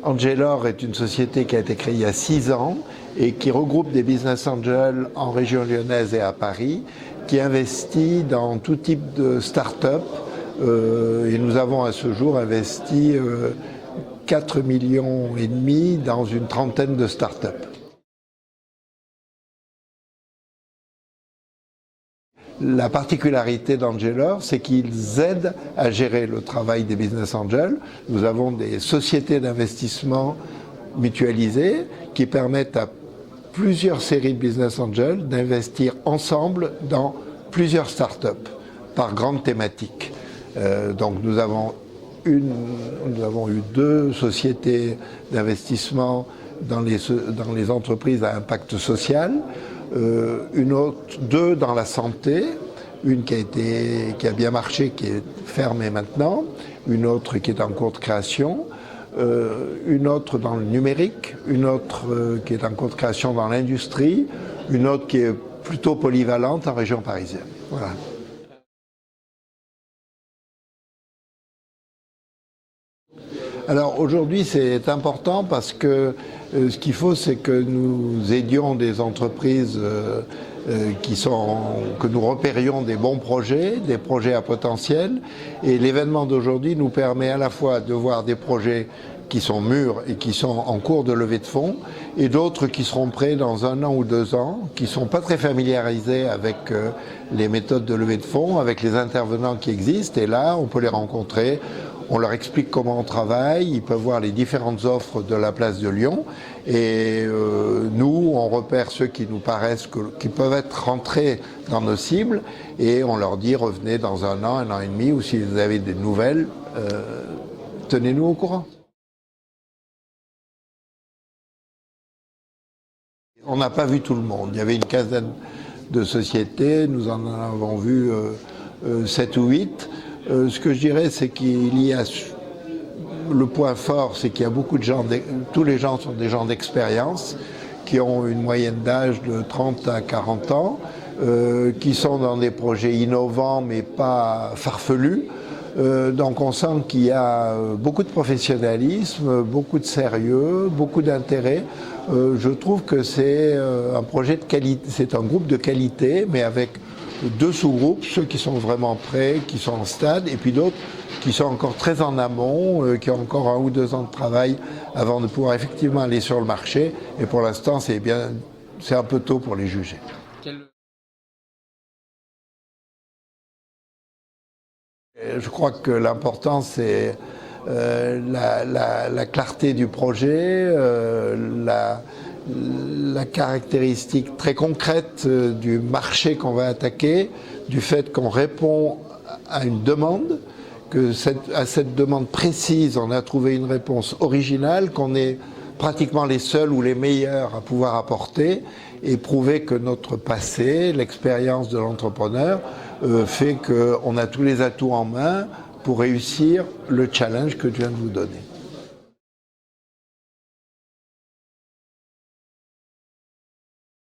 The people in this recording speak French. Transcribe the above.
Angelor est une société qui a été créée il y a 6 ans et qui regroupe des business angels en région lyonnaise et à Paris, qui investit dans tout type de start-up. Et nous avons à ce jour investi 4,5 millions dans une trentaine de start-up. La particularité d'Angelor, c'est qu'ils aident à gérer le travail des business angels. Nous avons des sociétés d'investissement mutualisées qui permettent à plusieurs séries de business angels d'investir ensemble dans plusieurs startups par grande thématique. Donc nous avons eu 2 sociétés d'investissement dans les entreprises à impact social, 2 dans la santé, une qui a bien marché, qui est fermée maintenant, une autre qui est en cours de création, une autre dans le numérique, une autre qui est en cours de création dans l'industrie, une autre qui est plutôt polyvalente en région parisienne. Voilà. Alors aujourd'hui c'est important parce que ce qu'il faut c'est que nous aidions des entreprises que nous repérions des bons projets, des projets à potentiel, et l'événement d'aujourd'hui nous permet à la fois de voir des projets qui sont mûrs et qui sont en cours de levée de fonds, et d'autres qui seront prêts dans 1 an ou 2 ans, qui ne sont pas très familiarisés avec les méthodes de levée de fonds, avec les intervenants qui existent, et là on peut les rencontrer. On leur explique comment on travaille, ils peuvent voir les différentes offres de la place de Lyon et nous, on repère ceux qui nous paraissent qui peuvent être rentrés dans nos cibles et on leur dit revenez dans 1 an et demi ou si vous avez des nouvelles, tenez-nous au courant. On n'a pas vu tout le monde, il y avait une quinzaine de sociétés, nous en avons vu 7 ou 8. Ce que je dirais, c'est qu'il y a le point fort, c'est qu'il y a beaucoup de gens, tous les gens sont des gens d'expérience, qui ont une moyenne d'âge de 30 à 40 ans, qui sont dans des projets innovants mais pas farfelus. Donc on sent qu'il y a beaucoup de professionnalisme, beaucoup de sérieux, beaucoup d'intérêt. Je trouve que c'est un projet de qualité, c'est un groupe de qualité, mais avec 2 sous-groupes, ceux qui sont vraiment prêts, qui sont en stade, et puis d'autres qui sont encore très en amont, qui ont encore 1 ou 2 ans de travail avant de pouvoir effectivement aller sur le marché. Et pour l'instant, c'est un peu tôt pour les juger. Je crois que l'important, c'est la clarté du projet, la caractéristique très concrète du marché qu'on va attaquer, du fait qu'on répond à une demande, que à cette demande précise, on a trouvé une réponse originale, qu'on est pratiquement les seuls ou les meilleurs à pouvoir apporter, et prouver que notre passé, l'expérience de l'entrepreneur, fait qu'on a tous les atouts en main pour réussir le challenge que je viens de vous donner.